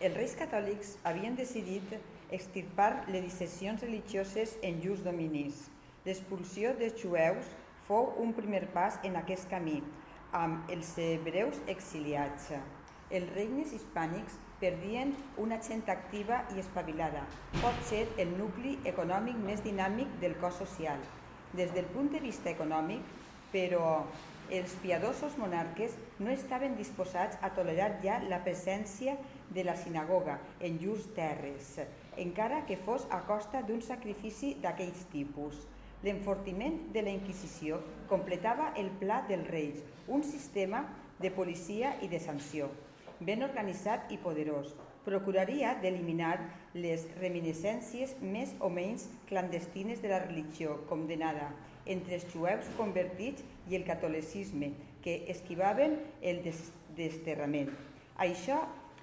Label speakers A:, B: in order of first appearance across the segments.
A: Els reis catòlics havien decidit extirpar les dissensions religioses en llurs dominis. L'expulsió dels jueus fou un primer pas en aquest camí, amb els hebreus exiliats. Els regnes hispànics perdien una gent activa i espavilada, pot ser el nucli econòmic més dinàmic del cos social. Des del punt de vista econòmic, però, els piadosos monarques no estaven disposats a tolerar ja la presència de la sinagoga en llurs terres, encara que fos a costa d'un sacrifici d'aquells tipus. L'enfortiment de la Inquisició completava el pla dels reis, un sistema de policia i de sanció, ben organitzat i poderós. Procuraria d'eliminar les reminiscències més o menys clandestines de la religió condemnada entre els jueus convertits i el catolicisme, que esquivaven el desterrament. Això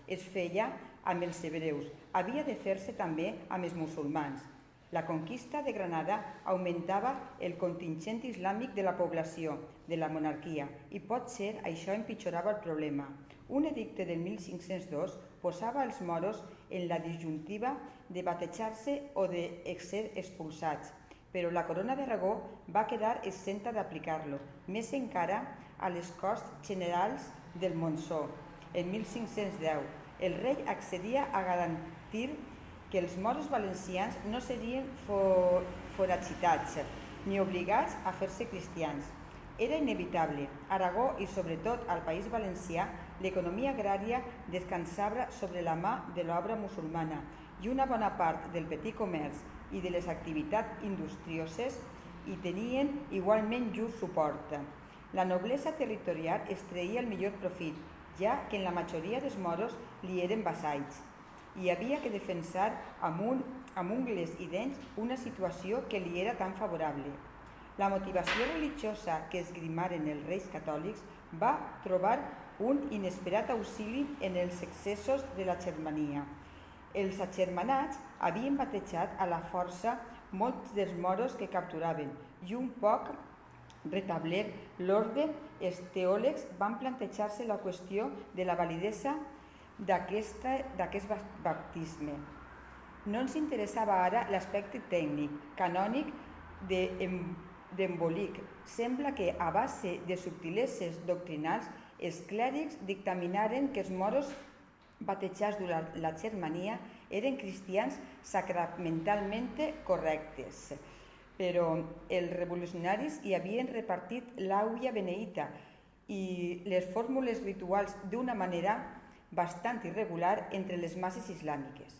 A: es feia amb els hebreus, havia de fer-se també amb els musulmans. La conquista de Granada augmentava el contingent islàmic de la població de la monarquia i potser això empitjorava el problema. Un edicte del 1502 posava els moros en la disjuntiva de batejar-se o de ser expulsats, però la corona d'Aragó va quedar exempta d'aplicar-lo, més encara a les Corts Generals del Montsó. En 1510, el rei accedia a garantir que els moros valencians no serien foragitats ni obligats a fer-se cristians. Era inevitable. Aragó i sobretot al País Valencià, l'economia agrària descansava sobre la mà de l'obra musulmana i una bona part del petit comerç i de les activitats industrioses hi tenien igualment llur suport. La noblesa territorial extreia el millor profit, ja que en la majoria dels moros li eren vassalls. I havia que defensar amb ungles i dents una situació que li era tan favorable. La motivació religiosa que esgrimaren els reis catòlics va trobar un inesperat auxili en els excessos de la Germania. Els agermanats havien batejat a la força molts dels moros que capturaven i un poc restablert l'ordre, els teòlegs van plantejar-se la qüestió de la validesa d'aquest baptisme. No ens interessava ara l'aspecte tècnic, canònic d'embolic. Sembla que, a base de subtileses doctrinals, els clèrics dictaminaren que els moros batejats durant la Germania eren cristians sacramentalment correctes, però els revolucionaris hi havien repartit l'àuia beneïta i les fórmules rituals d'una manera bastant irregular entre les masses islàmiques,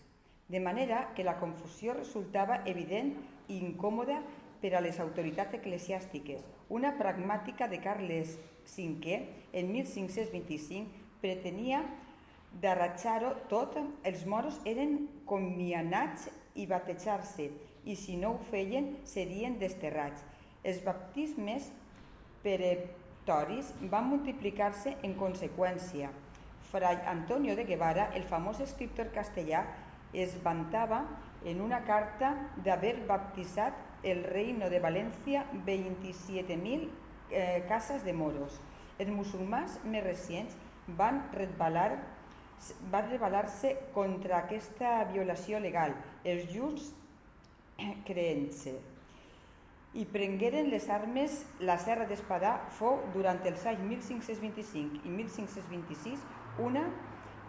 A: de manera que la confusió resultava evident i incòmoda per a les autoritats eclesiàstiques. Una pragmàtica de Carles V, en 1525, pretenia d'arratjar-ho tot. Els moros eren comianats i batejar-se, i si no ho feien, serien desterrats. Els baptismes peremptoris van multiplicar-se en conseqüència. Fray Antonio de Guevara, el famós escriptor castellà, es vantava en una carta d'haver baptitzat el reino de València 27.000 cases de moros. Els musulmans més recents van rebel·lar-se contra aquesta violació legal, els llurs creents, i prengueren les armes. La Serra d'Espadà fou, durant els anys 1525 i 1526, una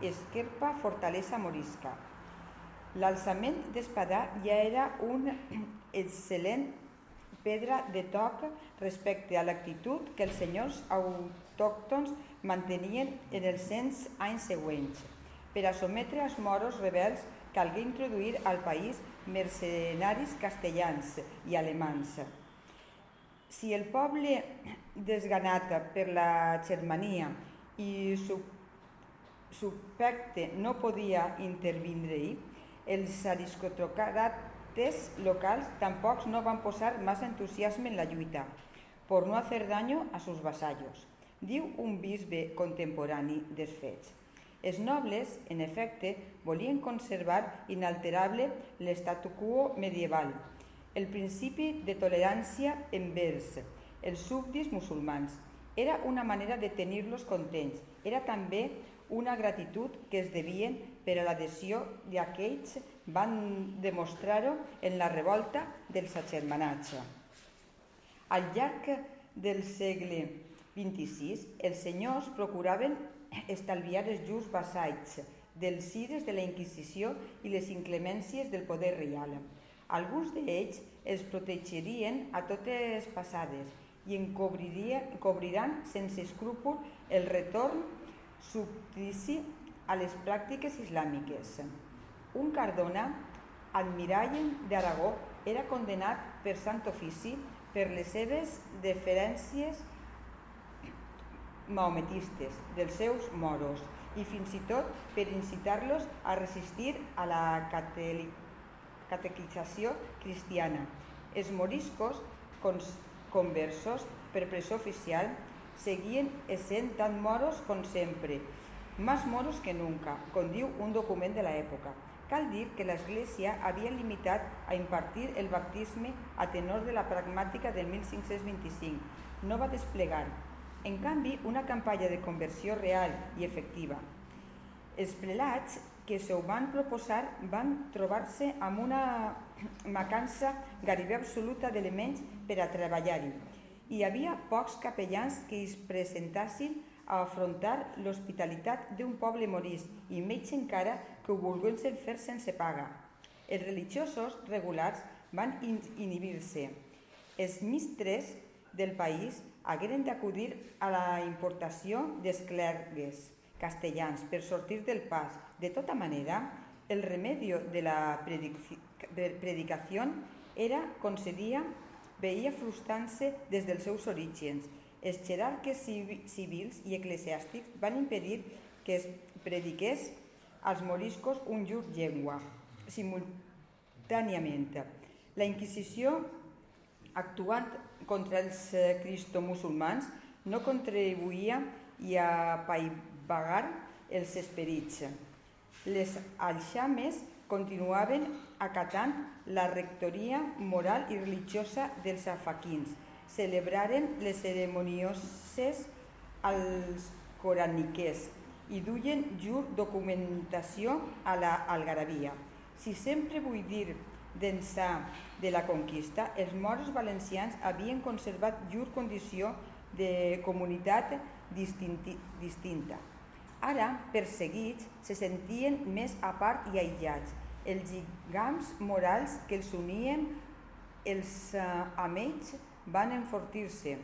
A: esquerpa fortalesa morisca. L'alçament d'Espadà ja era una excel·lent pedra de toc respecte a l'actitud que els senyors autòctons mantenien en els 100 anys següents. Per a sometre als moros rebels calgué introduir al país mercenaris castellans i alemans. Si el poble desganat per la Germania i subjecte no podia intervindre-hi, els aristòcrates locals tampoc no van posar massa entusiasme en la lluita, por no hacer daño a sus vasallos, diu un bisbe contemporani dels fets. Els nobles, en efecte, volien conservar inalterable l'statu quo medieval, el principi de tolerància envers els súbdits musulmans. Era una manera de tenir-los contents. Era també una gratitud que es devien per a l'adhesió d'aquells van demostrar-ho en la revolta dels agermanats. Al llarg del segle XXVI, els senyors procuraven estalviar els llurs vassalls dels cires de la Inquisició i les inclemències del poder reial. Alguns d'ells els protegirien a totes passades i encobriran sense escrúpol el retorn subtici a les pràctiques islàmiques. Un Cardona, almirall d'Aragó, era condemnat per Sant Ofici per les seves deferències maometistes dels seus moros i fins i tot per incitar-los a resistir a la catequització cristiana. Els moriscos conversos per pressió oficial seguien essent tan moros com sempre, más moros que nunca, com diu un document de l'època. Cal dir que l'Església havia limitat a impartir el baptisme a tenor de la pragmàtica del 1525. No va desplegar, en canvi, una campanya de conversió real i efectiva. Els prelats que s'ho van proposar van trobar-se amb una mancança gairebé absoluta d'elements per a treballar-hi. Hi havia pocs capellans que es presentassin a afrontar l'hospitalitat d'un poble morís i menys encara que ho volguessin fer sense paga. Els religiosos regulars van inhibir-se. Els mistres del país hagueren d'acudir a la importació dels clergues castellans per sortir del pas. De tota manera, el remedio de la predicació era concedia veia frustrant-se des dels seus orígens. Els jerarques civils i eclesiàstics van impedir que es prediqués als moriscos un llur llengua simultàniament. La Inquisició, actuant contra els cristomusulmans, no contribuïa a apaivagar els esperits. Les alxames continuaven acatant la rectoria moral i religiosa dels afaquins, celebraren les ceremonioses als coraniques i duien llur documentació a l'algarabia. Si sempre vull dir d'ençà de la conquista, els moros valencians havien conservat llur condició de comunitat distinta. Ara, perseguits, se sentien més a part i aïllats. Els lligams morals que els unien amb ells van enfortir-se.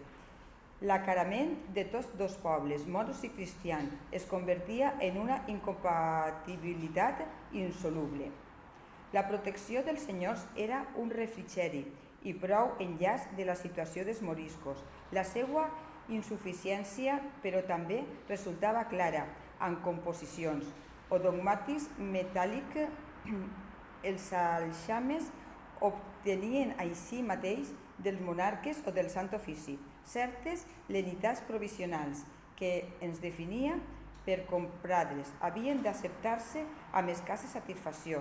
A: L'acarament de tots dos pobles, moros i cristians, es convertia en una incompatibilitat insoluble. La protecció dels senyors era un refrigeri i prou enllaç de la situació dels moriscos. La seva insuficiència, però també resultava clara en composicions o dogmàtics metàl·lics. Els alxames obtenien així mateix dels monarques o del Sant Ofici certes lenitats provisionals que ens definia per comprar-les. Havien d'acceptar-se amb escassa satisfacció.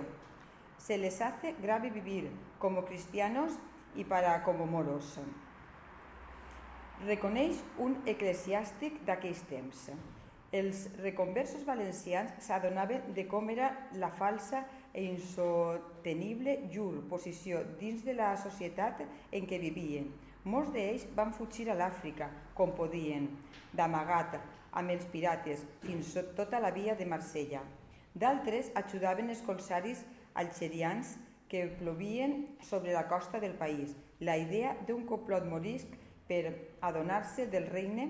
A: Se les hace grave vivir como cristianos y para como moros. Reconeix un eclesiàstic d'aquells temps. Els reconversos valencians s'adonaven de com era la falsa i insostenible llur posició dins de la societat en què vivien. Molts d'ells van fugir a l'Àfrica, com podien, d'amagat, amb els pirates, fins tota la via de Marsella. D'altres ajudaven els corsaris algerians que plovien sobre la costa del país. La idea d'un complot morisc per adonar-se del regne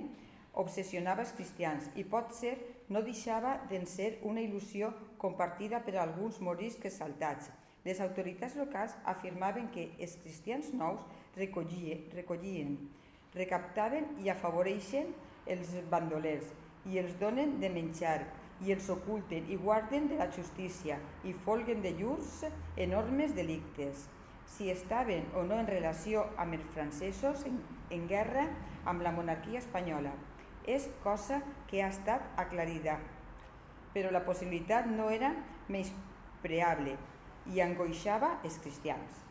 A: obsessionava els cristians i potser no deixava d'en ser una il·lusió compartida per alguns moriscs exaltats. Les autoritats locals afirmaven que els cristians nous recollien, recaptaven i afavoreixen els bandolers i els donen de menjar i els oculten i guarden de la justícia i folguen de llurs enormes delictes. Si estaven o no en relació amb els francesos en guerra amb la monarquia espanyola. És cosa que ha estat aclarida, però la possibilitat no era menyspreable i angoixava els cristians.